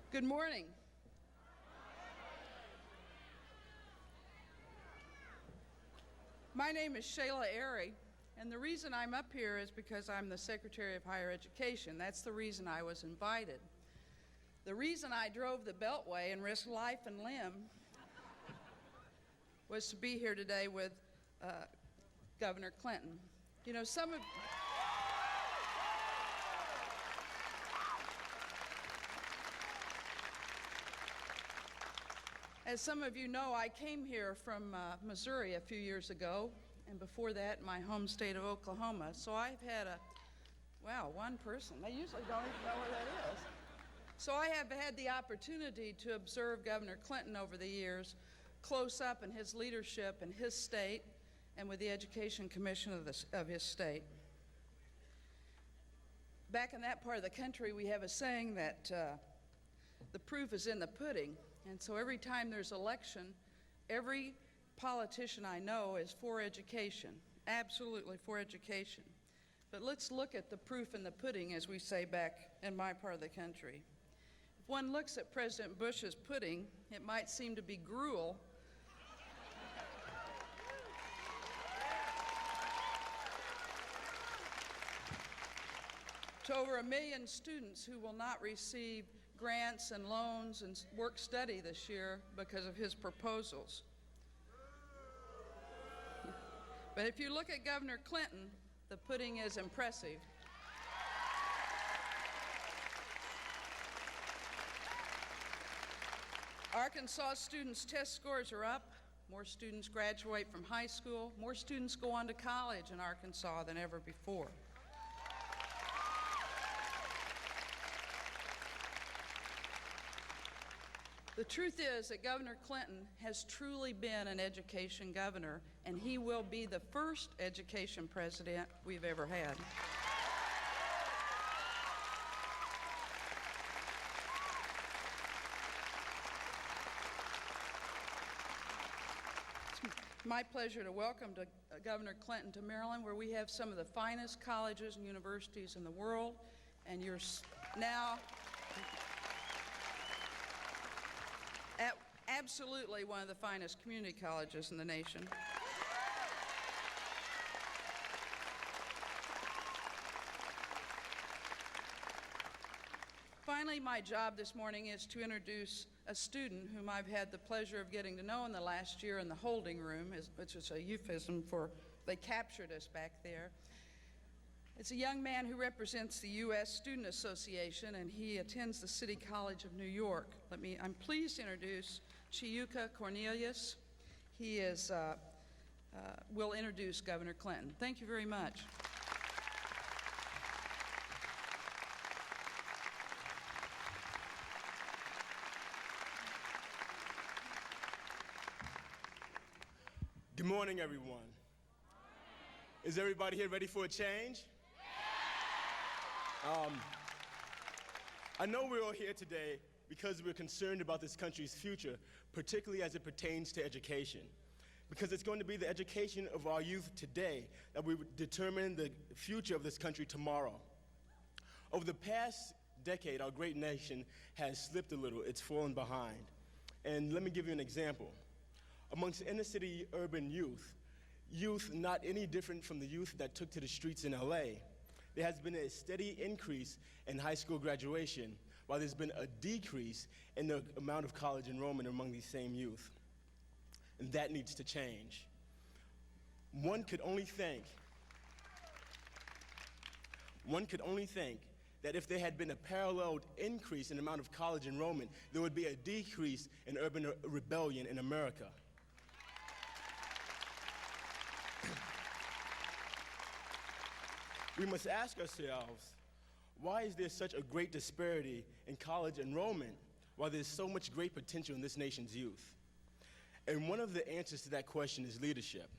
Good morning. My name is Shayla Airy, and the reason I'm up here is because I'm the Secretary of Higher Education. That's the reason I was invited. The reason I drove the Beltway and risked life and limb was to be here today with Governor Clinton. You know, as some of you know, I came here from Missouri a few years ago, and before that, my home state of Oklahoma. So I've had one person. They usually don't even know where that is. So I have had the opportunity to observe Governor Clinton over the years, close up in his leadership in his state and with the Education Commission of his state. Back in that part of the country, we have a saying that the proof is in the pudding. And so every time there's election, every politician I know is for education, absolutely for education. But let's look at the proof in the pudding, as we say back in my part of the country. If one looks at President Bush's pudding, it might seem to be gruel. To over 1 million students who will not receive grants and loans and work study this year because of his proposals. But if you look at Governor Clinton, the pudding is impressive. Arkansas students' test scores are up. More students graduate from high school. More students go on to college in Arkansas than ever before. The truth is that Governor Clinton has truly been an education governor, and he will be the first education president we've ever had. It's my pleasure to welcome Governor Clinton to Maryland, where we have some of the finest colleges and universities in the world, and you're now absolutely one of the finest community colleges in the nation. Finally, my job this morning is to introduce a student whom I've had the pleasure of getting to know in the last year in the holding room, which is a euphemism for they captured us back there. It's a young man who represents the U.S. Student Association, and he attends the City College of New York. I'm pleased to introduce Chiuka Cornelius. He will introduce Governor Clinton. Thank you very much. Good morning, everyone. Is everybody here ready for a change? I know we're all here today because we're concerned about this country's future, particularly as it pertains to education. Because it's going to be the education of our youth today that will determine the future of this country tomorrow. Over the past decade, our great nation has slipped a little. It's fallen behind. And let me give you an example. Amongst inner-city urban youth not any different from the youth that took to the streets in LA, there has been a steady increase in high school graduation, while there's been a decrease in the amount of college enrollment among these same youth. And that needs to change. One could only think that if there had been a parallel increase in the amount of college enrollment, there would be a decrease in urban rebellion in America. We must ask ourselves, why is there such a great disparity in college enrollment while there's so much great potential in this nation's youth? And one of the answers to that question is leadership.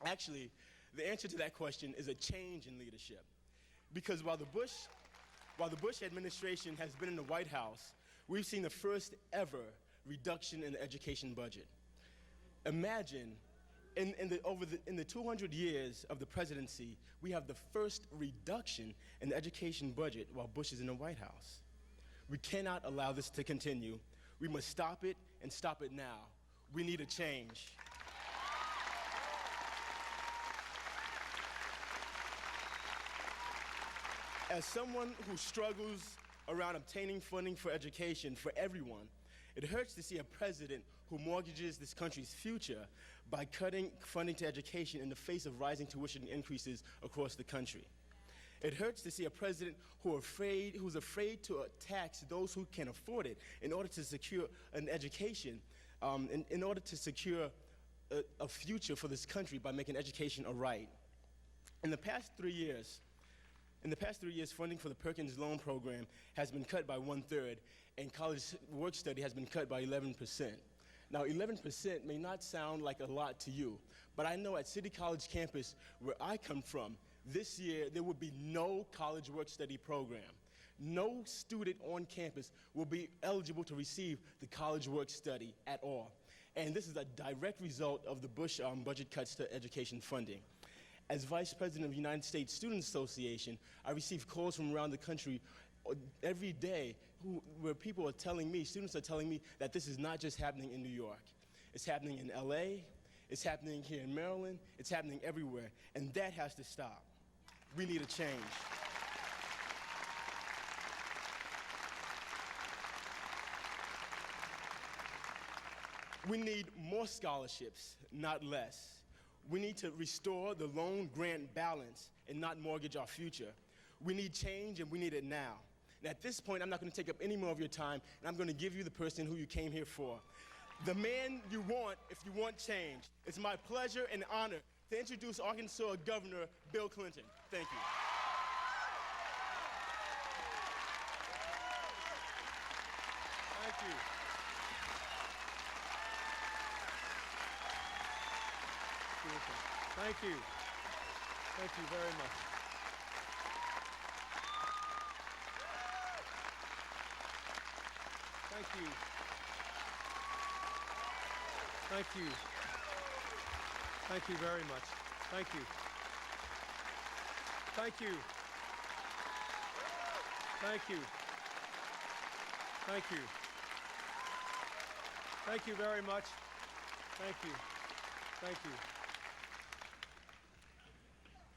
Actually, the answer to that question is a change in leadership. Because while the Bush administration has been in the White House, we've seen the first ever reduction in the education budget. Imagine in the 200 years of the presidency, we have the first reduction in the education budget while Bush is in the White House. We cannot allow this to continue. We must stop it and stop it now. We need a change. As someone who struggles around obtaining funding for education for everyone, it hurts to see a president who mortgages this country's future by cutting funding to education in the face of rising tuition increases across the country. It hurts to see a president who's afraid to tax those who can afford it in order to secure an education, in order to secure a future for this country by making education a right. In the past 3 years, funding for the Perkins Loan Program has been cut by 1/3, and college work-study has been cut by 11%. Now, 11% may not sound like a lot to you, but I know at City College campus, where I come from, this year there will be no college work-study program. No student on campus will be eligible to receive the college work-study at all. And this is a direct result of the Bush budget cuts to education funding. As Vice President of the United States Student Association, I receive calls from around the country every day where students are telling me that this is not just happening in New York. It's happening in LA, it's happening here in Maryland, it's happening everywhere, and that has to stop. We need a change. We need more scholarships, not less. We need to restore the loan grant balance and not mortgage our future. We need change, and we need it now. And at this point, I'm not going to take up any more of your time, and I'm going to give you the person who you came here for. The man you want if you want change. It's my pleasure and honor to introduce Arkansas Governor Bill Clinton. Thank you. Thank you. Thank you. Thank you very much. Thank you. Thank you. Thank you very much. Thank you. Thank you. Thank you. Thank you. Thank you very much. Thank you. Thank you.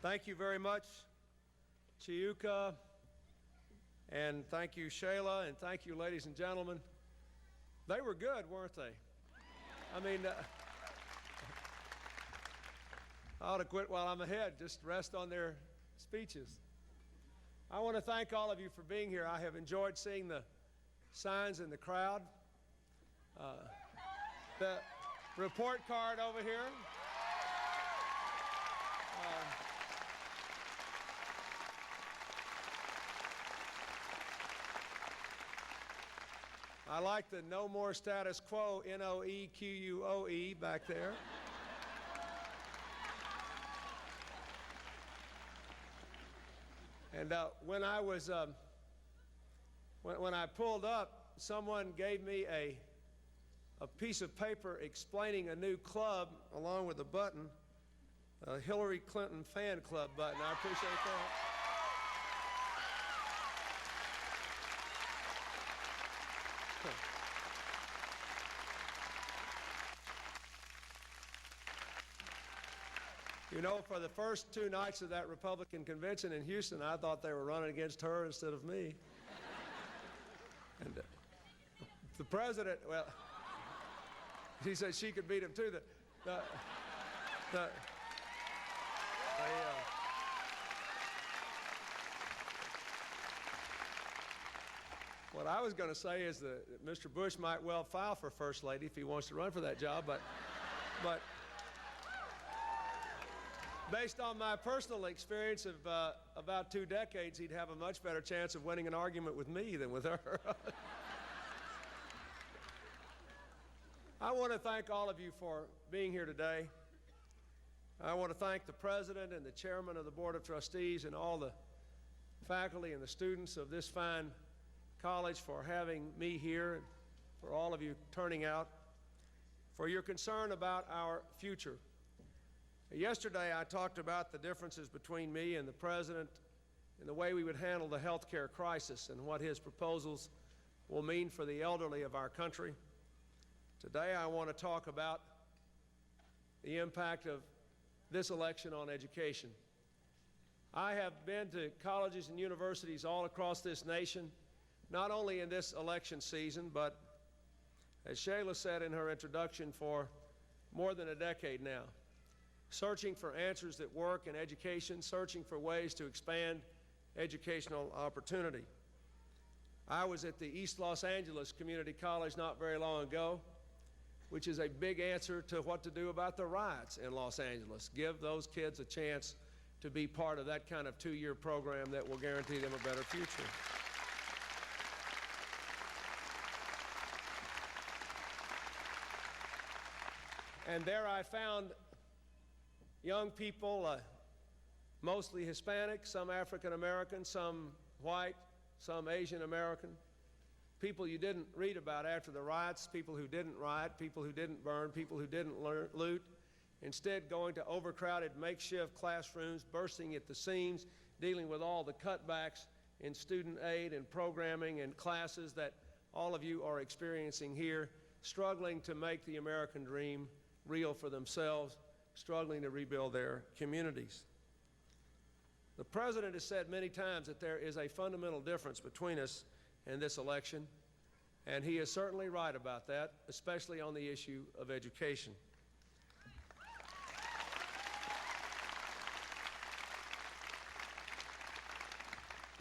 Thank you very much, Chiuka, and thank you, Shayla, and thank you, ladies and gentlemen. They were good, weren't they? I mean, I ought to quit while I'm ahead, just rest on their speeches. I want to thank all of you for being here. I have enjoyed seeing the signs in the crowd. The report card over here. I like the no more status quo, NOEQUOE back there. And when I was, when I pulled up, someone gave me a piece of paper explaining a new club along with a button, a Hillary Clinton fan club button. I appreciate that. You know, for the first 2 nights of that Republican convention in Houston, I thought they were running against her instead of me. And the president, well, he said she could beat him too. What I was going to say is that Mr. Bush might well file for First Lady if he wants to run for that job, but based on my personal experience of about 2 decades, he'd have a much better chance of winning an argument with me than with her. I want to thank all of you for being here today. I want to thank the president and the chairman of the Board of Trustees and all the faculty and the students of this fine college for having me here and for all of you turning out, for your concern about our future. Yesterday, I talked about the differences between me and the president in the way we would handle the health care crisis and what his proposals will mean for the elderly of our country. Today, I want to talk about the impact of this election on education. I have been to colleges and universities all across this nation, not only in this election season, but, as Shayla said in her introduction, for more than a decade now, searching for answers that work in education, searching for ways to expand educational opportunity. I was at the East Los Angeles Community College not very long ago, which is a big answer to what to do about the riots in Los Angeles. Give those kids a chance to be part of that kind of two-year program that will guarantee them a better future. And there I found young people, mostly Hispanic, some African American, some white, some Asian American, people you didn't read about after the riots, people who didn't riot, people who didn't burn, people who didn't loot, instead going to overcrowded makeshift classrooms, bursting at the seams, dealing with all the cutbacks in student aid and programming and classes that all of you are experiencing here, struggling to make the American dream real for themselves, struggling to rebuild their communities. The President has said many times that there is a fundamental difference between us in this election, and he is certainly right about that, especially on the issue of education.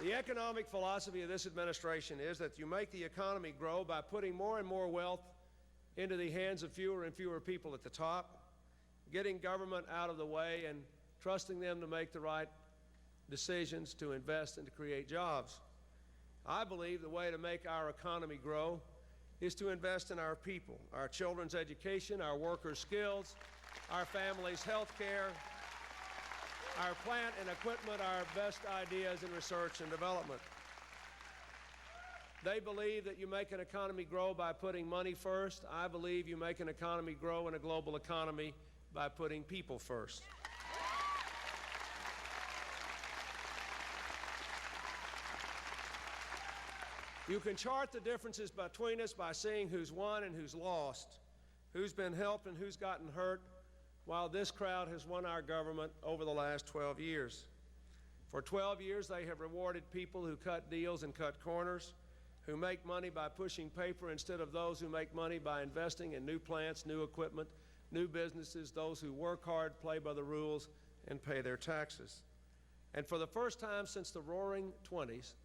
The economic philosophy of this administration is that you make the economy grow by putting more and more wealth into the hands of fewer and fewer people at the top, getting government out of the way and trusting them to make the right decisions to invest and to create jobs. I believe the way to make our economy grow is to invest in our people, our children's education, our workers' skills, our families' health care, our plant and equipment, our best ideas in research and development. They believe that you make an economy grow by putting money first. I believe you make an economy grow in a global economy by putting people first. You can chart the differences between us by seeing who's won and who's lost, who's been helped and who's gotten hurt, while this crowd has won our government over the last 12 years. For 12 years, they have rewarded people who cut deals and cut corners, who make money by pushing paper instead of those who make money by investing in new plants, new equipment, new businesses, those who work hard, play by the rules, and pay their taxes. And for the first time since the Roaring '20s,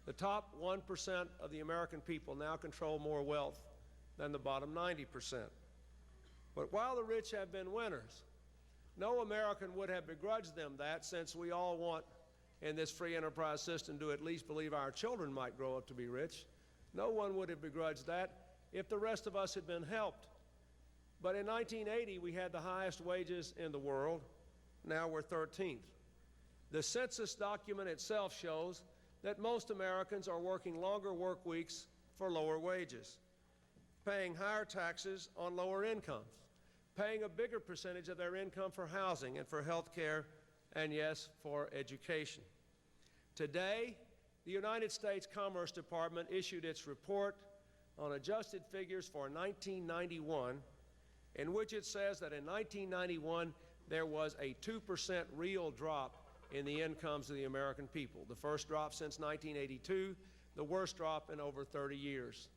the top 1% of the American people now control more wealth than the bottom 90%. But while the rich have been winners, no American would have begrudged them that, since we all want in this free enterprise system to at least believe our children might grow up to be rich. No one would have begrudged that if the rest of us had been helped. But in 1980, we had the highest wages in the world. Now we're 13th. The census document itself shows that most Americans are working longer work weeks for lower wages, paying higher taxes on lower incomes, paying a bigger percentage of their income for housing and for health care, and yes, for education. Today, the United States Commerce Department issued its report on adjusted figures for 1991, in which it says that in 1991, there was a 2% real drop in the incomes of the American people. The first drop since 1982, the worst drop in over 30 years.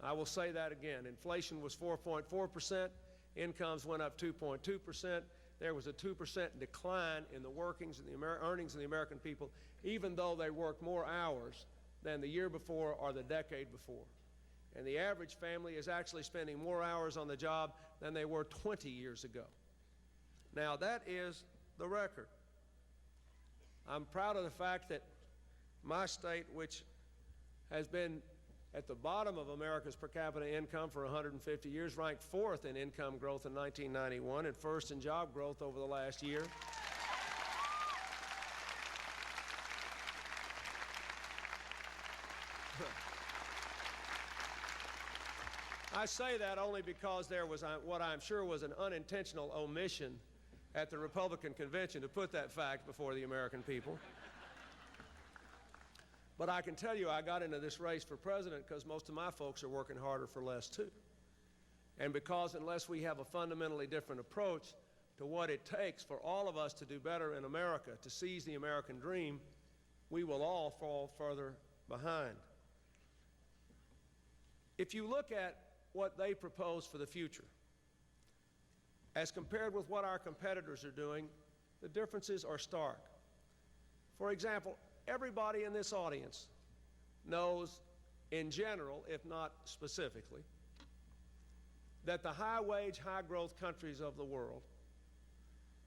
I will say that again. Inflation was 4.4%, incomes went up 2.2%. There was a 2% decline in the workings and the earnings of the American people, even though they worked more hours than the year before or the decade before. And the average family is actually spending more hours on the job than they were 20 years ago. Now, that is the record. I'm proud of the fact that my state, which has been at the bottom of America's per capita income for 150 years, ranked 4th in income growth in 1991 and 1st in job growth over the last year. I say that only because there was what I'm sure was an unintentional omission at the Republican convention to put that fact before the American people. But I can tell you I got into this race for president because most of my folks are working harder for less too. And because unless we have a fundamentally different approach to what it takes for all of us to do better in America, to seize the American dream, we will all fall further behind. If you look at what they propose for the future, as compared with what our competitors are doing, the differences are stark. For example, everybody in this audience knows in general, if not specifically, that the high-wage, high-growth countries of the world,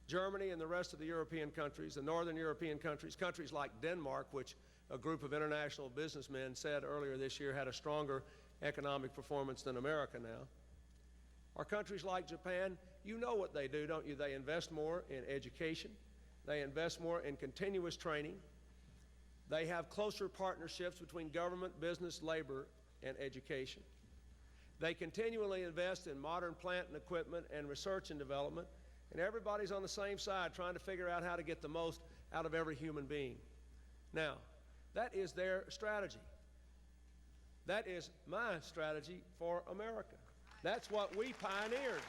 Germany and the rest of the European countries, the northern European countries, countries like Denmark, which a group of international businessmen said earlier this year had a stronger economic performance than America now, or countries like Japan, you know what they do, don't you? They invest more in education. They invest more in continuous training. They have closer partnerships between government, business, labor, and education. They continually invest in modern plant and equipment and research and development, and everybody's on the same side trying to figure out how to get the most out of every human being. Now, that is their strategy. That is my strategy for America. That's what we pioneered.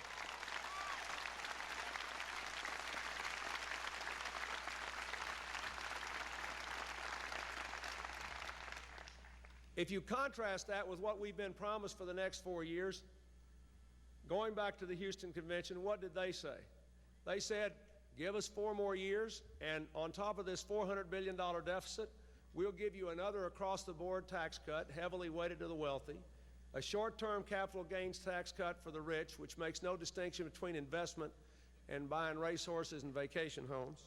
If you contrast that with what we've been promised for the next 4 years, going back to the Houston Convention, what did they say? They said, give us 4 more years, and on top of this $400 billion deficit, we'll give you another across-the-board tax cut, heavily weighted to the wealthy, a short-term capital gains tax cut for the rich, which makes no distinction between investment and buying racehorses and vacation homes.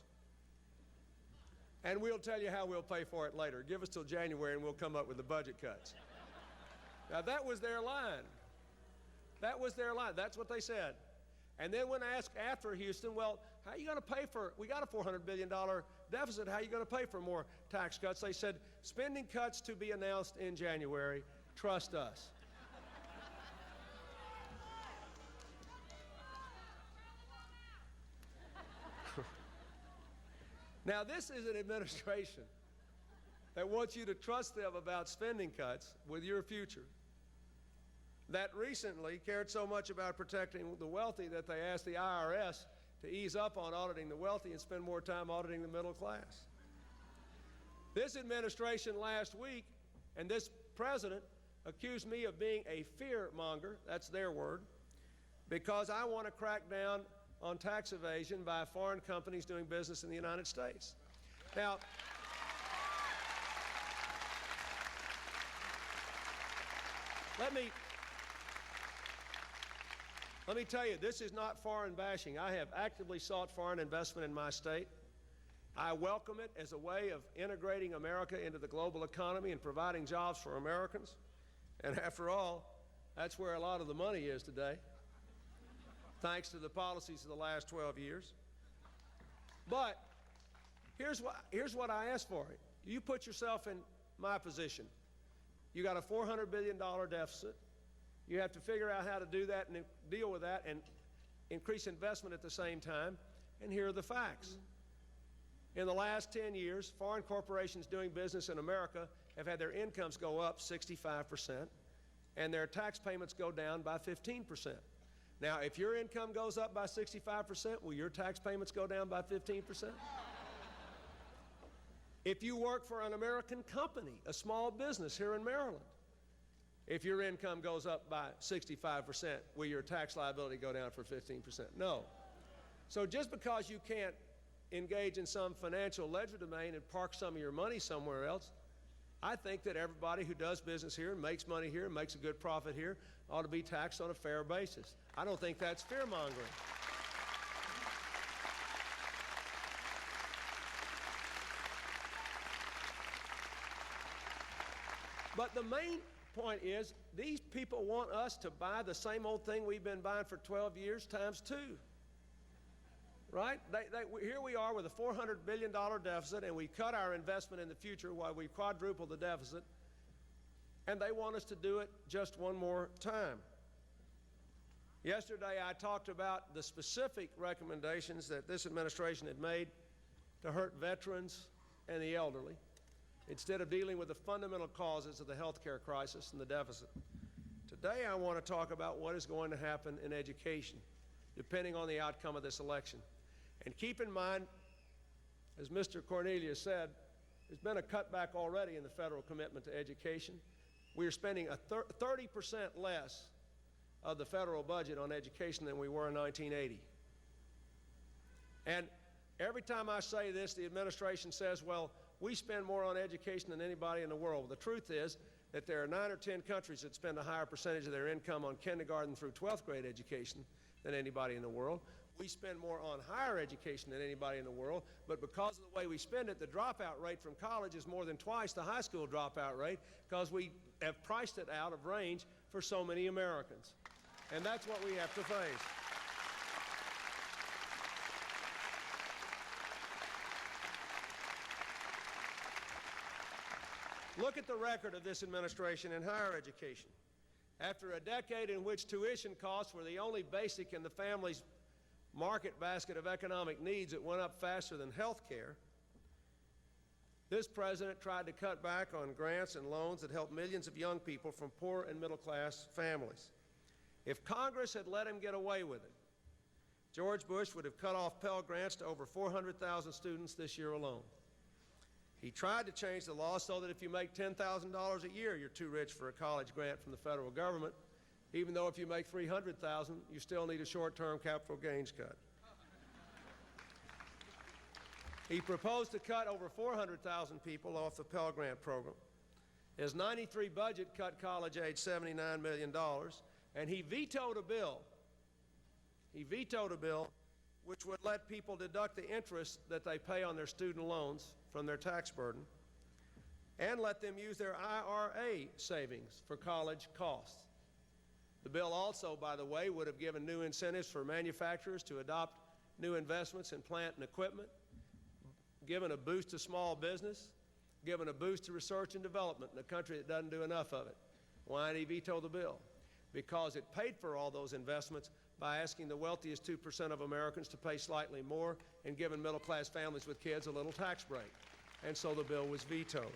And we'll tell you how we'll pay for it later. Give us till January and we'll come up with the budget cuts. Now that was their line. That was their line. That's what they said. And then when asked after Houston, well, how are you going to pay for, we got a $400 billion deficit, how are you going to pay for more tax cuts? They said, spending cuts to be announced in January, trust us. Now, this is an administration that wants you to trust them about spending cuts with your future, that recently cared so much about protecting the wealthy that they asked the IRS to ease up on auditing the wealthy and spend more time auditing the middle class. This administration last week and this president accused me of being a fear monger, that's their word, because I want to crack down on tax evasion by foreign companies doing business in the United States. Now, let me tell you, this is not foreign bashing. I have actively sought foreign investment in my state. I welcome it as a way of integrating America into the global economy and providing jobs for Americans. And after all, that's where a lot of the money is today, thanks to the policies of the last 12 years. But here's what I ask for. You put yourself in my position. You got a $400 billion deficit. You have to figure out how to do that and deal with that and increase investment at the same time. And here are the facts. In the last 10 years, foreign corporations doing business in America have had their incomes go up 65% and their tax payments go down by 15%. Now, if your income goes up by 65%, will your tax payments go down by 15%? If you work for an American company, a small business here in Maryland, if your income goes up by 65%, will your tax liability go down for 15%? No. So just because you can't engage in some financial legerdemain and park some of your money somewhere else, I think that everybody who does business here and makes money here and makes a good profit here ought to be taxed on a fair basis. I don't think that's fear-mongering. But the main point is, these people want us to buy the same old thing we've been buying for 12 years times 2. Right? Here we are with a $400 billion deficit, and we cut our investment in the future while we quadruple the deficit, and they want us to do it just one more time. Yesterday, I talked about the specific recommendations that this administration had made to hurt veterans and the elderly. instead of dealing with the fundamental causes of the health care crisis and the deficit. Today, I want to talk about what is going to happen in education, depending on the outcome of this election. And keep in mind, as Mr. Cornelius said, there's been a cutback already in the federal commitment to education. We are spending 30% less of the federal budget on education than we were in 1980. And every time I say this, the administration says, well, we spend more on education than anybody in the world. Well, the truth is that there are 9 or 10 countries that spend a higher percentage of their income on kindergarten through 12th grade education than anybody in the world. We spend more on higher education than anybody in the world, but because of the way we spend it, the dropout rate from college is more than twice the high school dropout rate because we have priced it out of range for so many Americans. And that's what we have to face. Look at the record of this administration in higher education. After a decade in which tuition costs were the only basic in the family's market basket of economic needs, it went up faster than health care. This president tried to cut back on grants and loans that help millions of young people from poor and middle-class families. If Congress had let him get away with it, George Bush would have cut off Pell Grants to over 400,000 students this year alone. He tried to change the law so that if you make $10,000 a year, you're too rich for a college grant from the federal government, even though if you make $300,000, you still need a short-term capital gains cut. He proposed to cut over 400,000 people off the Pell Grant program. His '93 budget cut college aid $79 million, and he vetoed a bill which would let people deduct the interest that they pay on their student loans from their tax burden and let them use their IRA savings for college costs. The bill also, by the way, would have given new incentives for manufacturers to adopt new investments in plant and equipment, given a boost to small business, given a boost to research and development in a country that doesn't do enough of it. Why did he veto the bill? Because it paid for all those investments by asking the wealthiest 2% of Americans to pay slightly more and giving middle-class families with kids a little tax break. And so the bill was vetoed.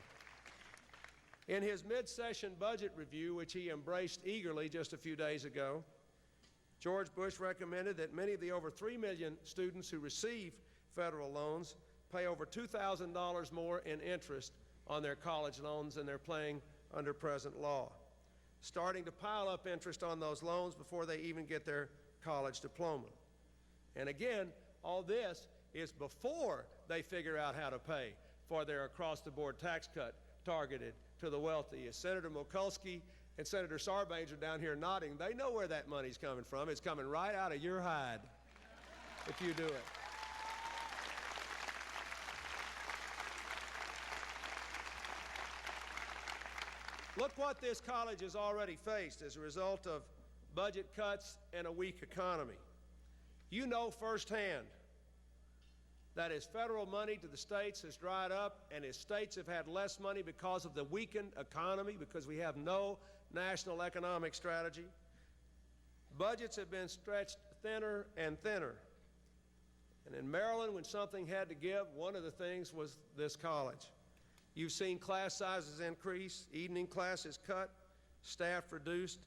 In his mid-session budget review, which he embraced eagerly just a few days ago, George Bush recommended that many of the over 3 million students who receive federal loans pay over $2,000 more in interest on their college loans than they're paying under present law, starting to pile up interest on those loans before they even get their college diploma. And again, all this is before they figure out how to pay for their across-the-board tax cut targeted to the wealthy. As Senator Mikulski and Senator Sarbanes are down here nodding, they know where that money's coming from. It's coming right out of your hide if you do it. Look what this college has already faced as a result of budget cuts and a weak economy. You know firsthand that as federal money to the states has dried up and as states have had less money because of the weakened economy, because we have no national economic strategy, budgets have been stretched thinner and thinner. And in Maryland, when something had to give, one of the things was this college. You've seen class sizes increase, evening classes cut, staff reduced,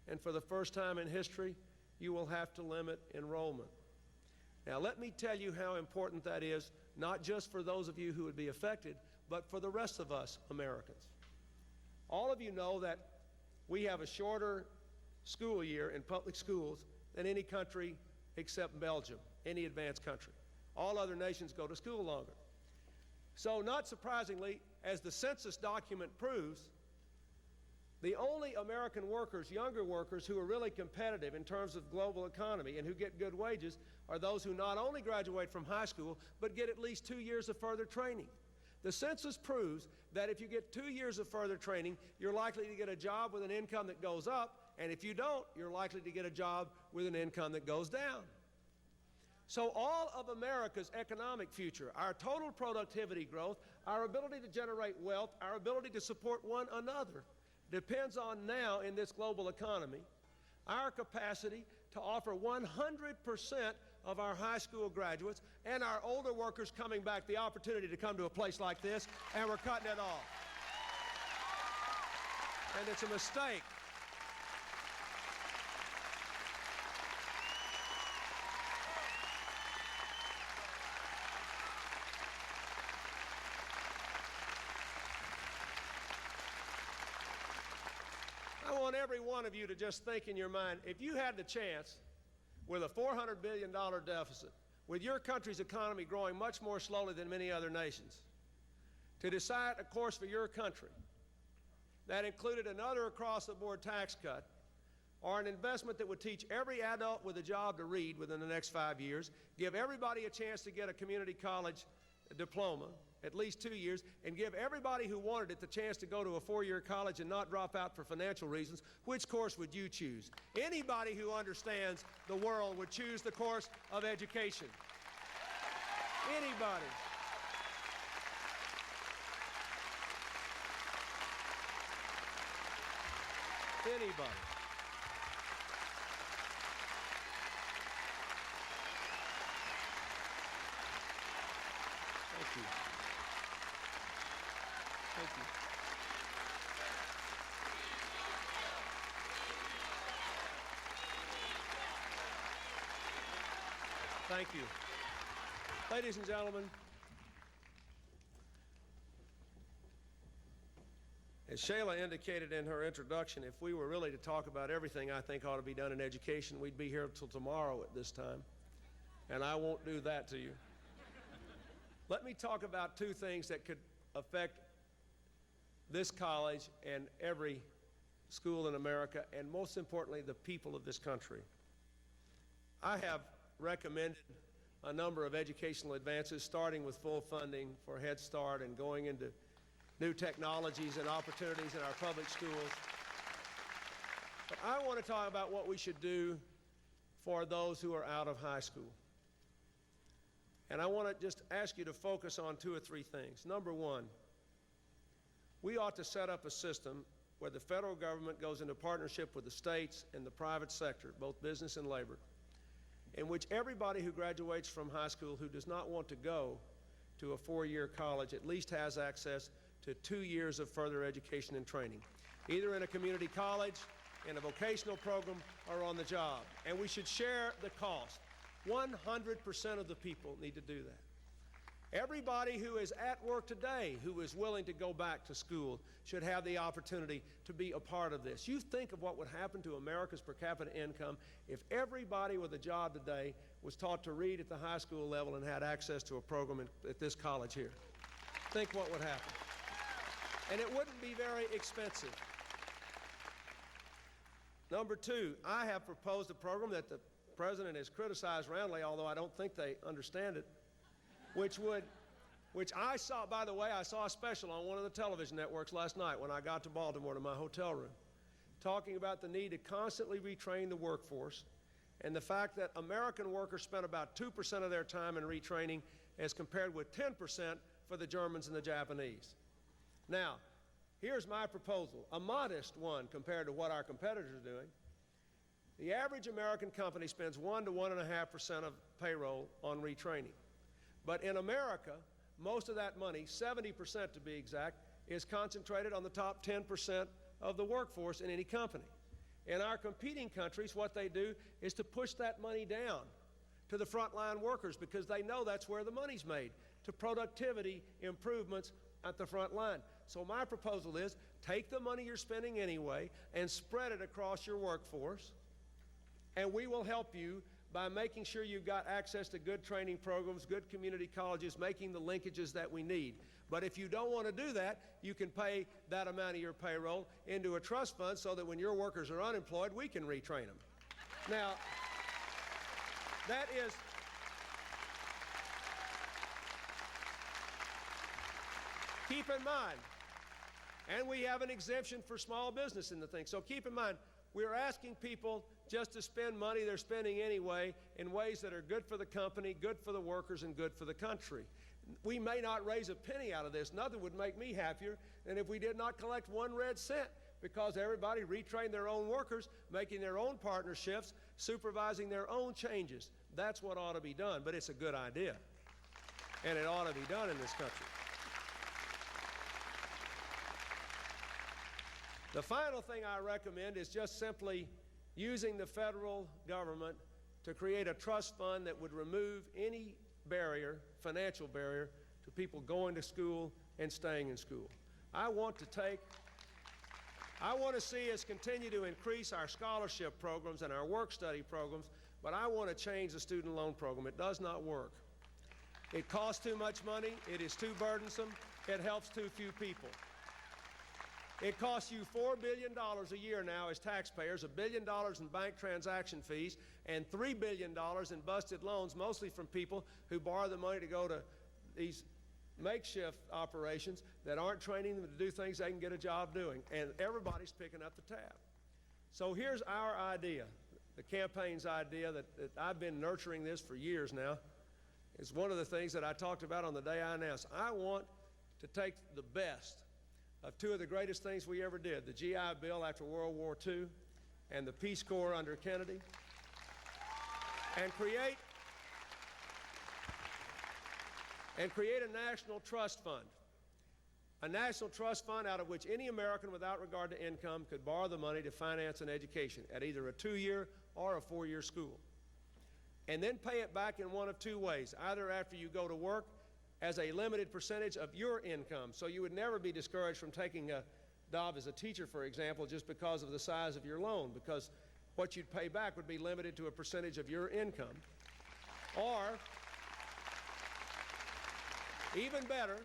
and for the first time in history, you will have to limit enrollment. Now, let me tell you how important that is, not just for those of you who would be affected, but for the rest of us Americans. All of you know that we have a shorter school year in public schools than any country except Belgium, any advanced country. All other nations go to school longer. So, not surprisingly, as the census document proves, the only American workers, younger workers, who are really competitive in terms of global economy and who get good wages are those who not only graduate from high school, but get at least 2 years of further training. The census proves that if you get 2 years of further training, you're likely to get a job with an income that goes up, and if you don't, you're likely to get a job with an income that goes down. So all of America's economic future, our total productivity growth, our ability to generate wealth, our ability to support one another, depends on now in this global economy, our capacity to offer 100% of our high school graduates and our older workers coming back the opportunity to come to a place like this, and we're cutting it off. And it's a mistake. I want every one of you to just think in your mind, if you had the chance with a $400 billion deficit, with your country's economy growing much more slowly than many other nations, to decide a course for your country that included another across-the-board tax cut or an investment that would teach every adult with a job to read within the next 5 years, give everybody a chance to get a community college diploma, at least 2 years, and give everybody who wanted it the chance to go to a 4-year college and not drop out for financial reasons, which course would you choose? Anybody who understands the world would choose the course of education. Anybody. Anybody. Thank you. Thank you. Thank you. Ladies and gentlemen, as Shayla indicated in her introduction, if we were really to talk about everything I think ought to be done in education, we'd be here until tomorrow at this time, and I won't do that to you. Let me talk about two things that could affect this college and every school in America, and most importantly, the people of this country. I have recommended a number of educational advances, starting with full funding for Head Start and going into new technologies and opportunities in our public schools. But I want to talk about what we should do for those who are out of high school. And I want to just ask you to focus on 2 or 3 things. Number one, we ought to set up a system where the federal government goes into partnership with the states and the private sector, both business and labor, in which everybody who graduates from high school who does not want to go to a 4-year college at least has access to 2 years of further education and training, either in a community college, in a vocational program, or on the job. And we should share the cost. 100% of the people need to do that. Everybody who is at work today who is willing to go back to school should have the opportunity to be a part of this. You think of what would happen to America's per capita income if everybody with a job today was taught to read at the high school level and had access to a program at this college here. Think what would happen. And it wouldn't be very expensive. Number two, I have proposed a program that the President has criticized roundly, although I don't think they understand it, which I saw, by the way, I saw a special on one of the television networks last night when I got to Baltimore to my hotel room, talking about the need to constantly retrain the workforce and the fact that American workers spend about 2% of their time in retraining as compared with 10% for the Germans and the Japanese. Now, here's my proposal, a modest one compared to what our competitors are doing. The average American company spends 1 to 1.5% of payroll on retraining. But in America, most of that money, 70% to be exact, is concentrated on the top 10% of the workforce in any company. In our competing countries, what they do is to push that money down to the frontline workers because they know that's where the money's made, to productivity improvements at the front line. So my proposal is take the money you're spending anyway and spread it across your workforce, and we will help you by making sure you've got access to good training programs, good community colleges, making the linkages that we need. But if you don't want to do that, you can pay that amount of your payroll into a trust fund so that when your workers are unemployed, we can retrain them. Now, that is... Keep in mind, and we have an exemption for small business in the thing, so keep in mind, we're asking people just to spend money they're spending anyway in ways that are good for the company, good for the workers, and good for the country. We may not raise a penny out of this. Nothing would make me happier than if we did not collect 1 red cent because everybody retrained their own workers, making their own partnerships, supervising their own changes. That's what ought to be done, but it's a good idea, and it ought to be done in this country. The final thing I recommend is just simply using the federal government to create a trust fund that would remove any barrier, financial barrier, to people going to school and staying in school. I want to see us continue to increase our scholarship programs and our work-study programs, but I want to change the student loan program. It does not work. It costs too much money. It is too burdensome. It helps too few people. It costs you $4 billion a year now as taxpayers, $1 billion in bank transaction fees, and $3 billion in busted loans, mostly from people who borrow the money to go to these makeshift operations that aren't training them to do things they can get a job doing, and everybody's picking up the tab. So here's our idea, the campaign's idea that I've been nurturing this for years now. It's one of the things that I talked about on the day I announced. I want to take the best of two of the greatest things we ever did, the GI Bill after World War II and the Peace Corps under Kennedy, and create a national trust fund. A national trust fund out of which any American without regard to income could borrow the money to finance an education at either a 2-year or a 4-year school. And then pay it back in one of two ways, either after you go to work as a limited percentage of your income. So you would never be discouraged from taking a job as a teacher, for example, just because of the size of your loan, because what you'd pay back would be limited to a percentage of your income. Or, even better,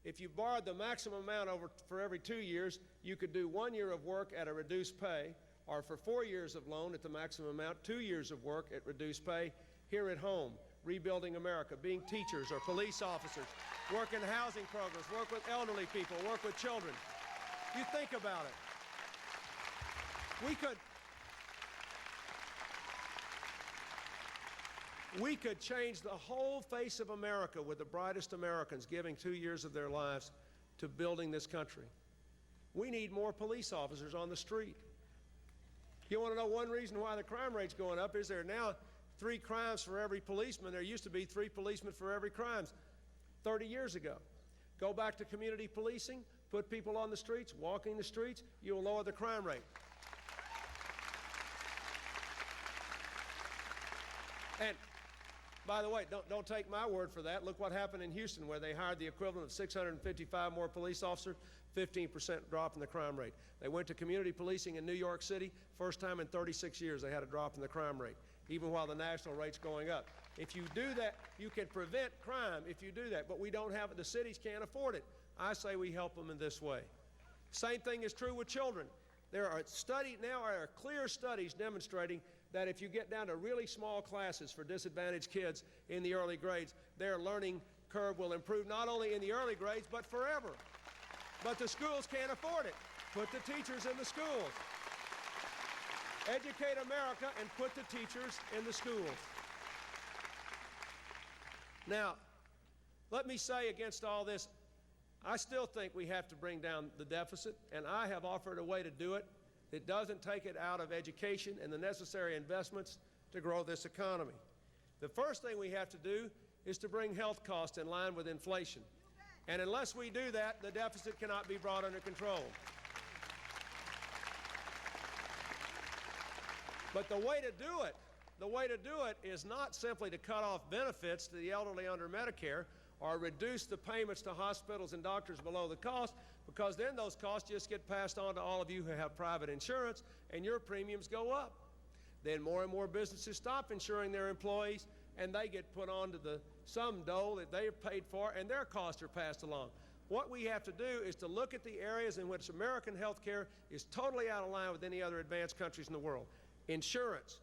if you borrowed the maximum amount for every 2 years, you could do 1 year of work at a reduced pay, or for 4 years of loan at the maximum amount, 2 years of work at reduced pay here at home, rebuilding America, being teachers or police officers, work in housing programs, work with elderly people, work with children. You think about it. We could change the whole face of America with the brightest Americans giving 2 years of their lives to building this country. We need more police officers on the street. You want to know one reason why the crime rate's going up is there are now 3 crimes for every policeman. There used to be 3 policemen for every crime 30 years ago. Go back to community policing, put people on the streets, walking the streets, you'll lower the crime rate. And by the way, don't take my word for that. Look what happened in Houston, where they hired the equivalent of 655 more police officers, 15% drop in the crime rate. They went to community policing in New York City. First time in 36 years they had a drop in the crime rate, even while the national rate's going up. If you do that, you can prevent crime if you do that, but we don't have it. The cities can't afford it. I say we help them in this way. Same thing is true with children. There are clear studies demonstrating that if you get down to really small classes for disadvantaged kids in the early grades, their learning curve will improve not only in the early grades, but forever. But the schools can't afford it. Put the teachers in the schools. Educate America and put the teachers in the schools. Now, let me say against all this, I still think we have to bring down the deficit, and I have offered a way to do it. It doesn't take it out of education and the necessary investments to grow this economy. The first thing we have to do is to bring health costs in line with inflation. And unless we do that, the deficit cannot be brought under control. But the way to do it is not simply to cut off benefits to the elderly under Medicare or reduce the payments to hospitals and doctors below the cost, because then those costs just get passed on to all of you who have private insurance, and your premiums go up. Then more and more businesses stop insuring their employees, and they get put onto some dole that they have paid for, and their costs are passed along. What we have to do is to look at the areas in which American health care is totally out of line with any other advanced countries in the world. Insurance,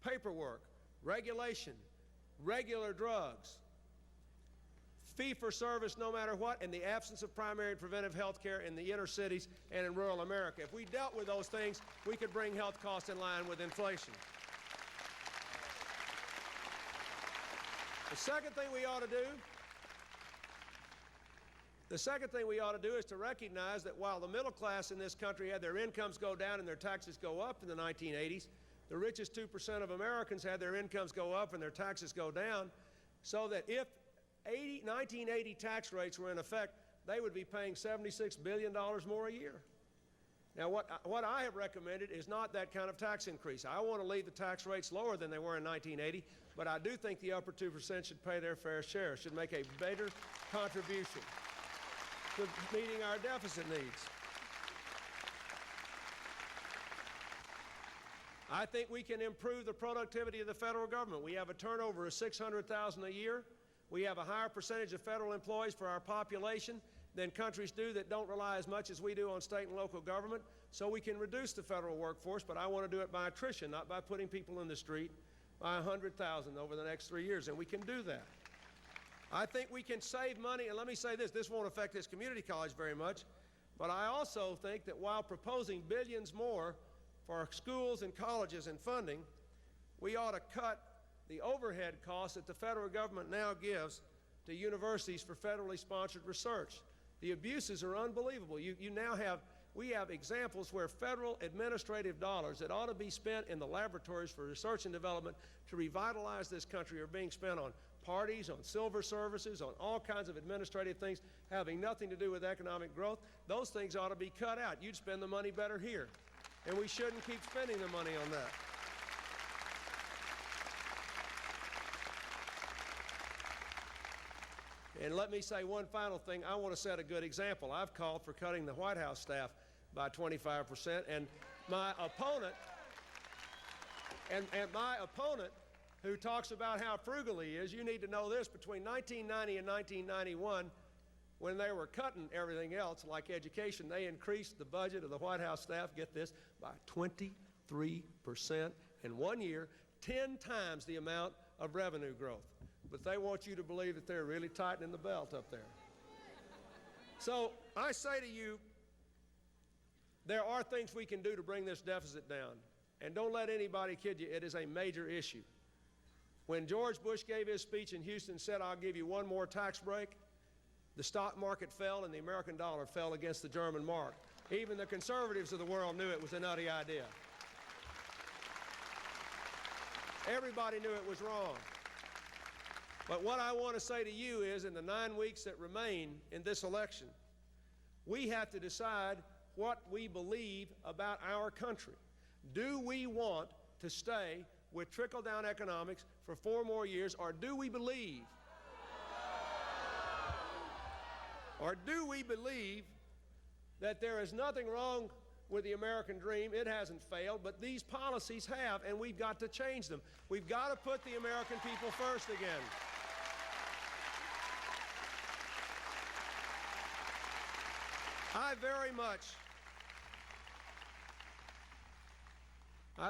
paperwork, regulation, regular drugs, fee-for-service no matter what, and the absence of primary and preventive health care in the inner cities and in rural America. If we dealt with those things, we could bring health costs in line with inflation. The second thing we ought to do The second thing we ought to do is to recognize that while the middle class in this country had their incomes go down and their taxes go up in the 1980s, the richest 2% of Americans had their incomes go up and their taxes go down, so that if 1980 tax rates were in effect, they would be paying $76 billion more a year. Now, what I have recommended is not that kind of tax increase. I want to leave the tax rates lower than they were in 1980, but I do think the upper 2% should pay their fair share, should make a better contribution to meeting our deficit needs. I think we can improve the productivity of the federal government. We have a turnover of 600,000 a year. We have a higher percentage of federal employees for our population than countries do that don't rely as much as we do on state and local government. So we can reduce the federal workforce, but I want to do it by attrition, not by putting people in the street, by 100,000 over the next 3 years, and we can do that. I think we can save money, and let me say this won't affect this community college very much, but I also think that while proposing billions more for schools and colleges and funding, we ought to cut the overhead costs that the federal government now gives to universities for federally sponsored research. The abuses are unbelievable. We have examples where federal administrative dollars that ought to be spent in the laboratories for research and development to revitalize this country are being spent on parties, on silver services, on all kinds of administrative things having nothing to do with economic growth. Those things ought to be cut out. You'd spend the money better here, and we shouldn't keep spending the money on that. And let me say one final thing. I want to set a good example. I've called for cutting the White House staff by 25%, and my opponent, who talks about how frugal he is, you need to know this, between 1990 and 1991, when they were cutting everything else, like education, they increased the budget of the White House staff, get this, by 23% in 1 year, 10 times the amount of revenue growth. But they want you to believe that they're really tightening the belt up there. So I say to you, there are things we can do to bring this deficit down. And don't let anybody kid you, it is a major issue. When George Bush gave his speech in Houston and said, "I'll give you one more tax break," the stock market fell and the American dollar fell against the German mark. Even the conservatives of the world knew it was a nutty idea. Everybody knew it was wrong. But what I want to say to you is, in the 9 weeks that remain in this election, we have to decide what we believe about our country. Do we want to stay with trickle-down economics for 4 more years, or do we believe, that there is nothing wrong with the American dream? It hasn't failed, but these policies have, and we've got to change them. We've got to put the American people first again. I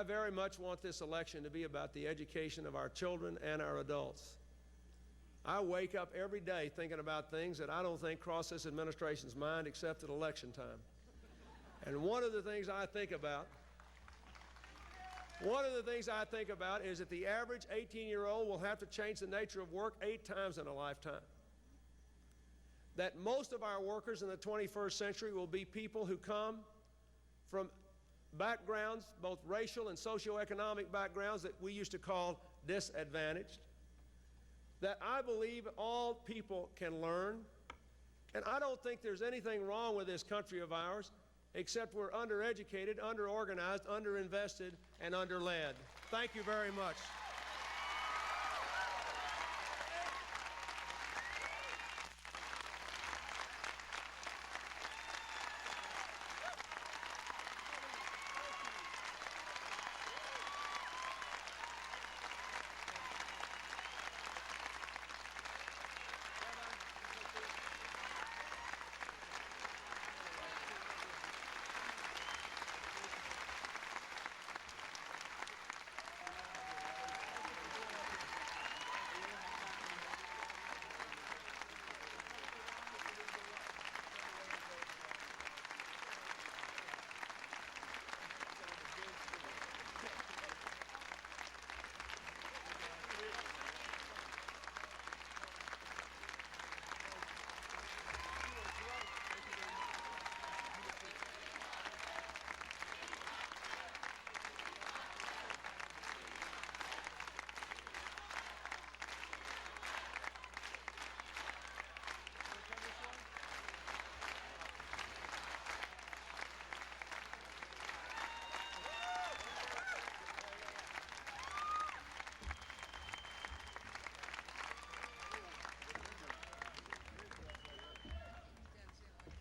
very much want this election to be about the education of our children and our adults. I wake up every day thinking about things that I don't think cross this administration's mind except at election time. And one of the things I think about is that the average 18-year-old will have to change the nature of work 8 times in a lifetime. That most of our workers in the 21st century will be people who come from backgrounds, both racial and socioeconomic backgrounds, that we used to call disadvantaged. That I believe all people can learn. And I don't think there's anything wrong with this country of ours, except we're undereducated, underorganized, underinvested, and underled. Thank you very much.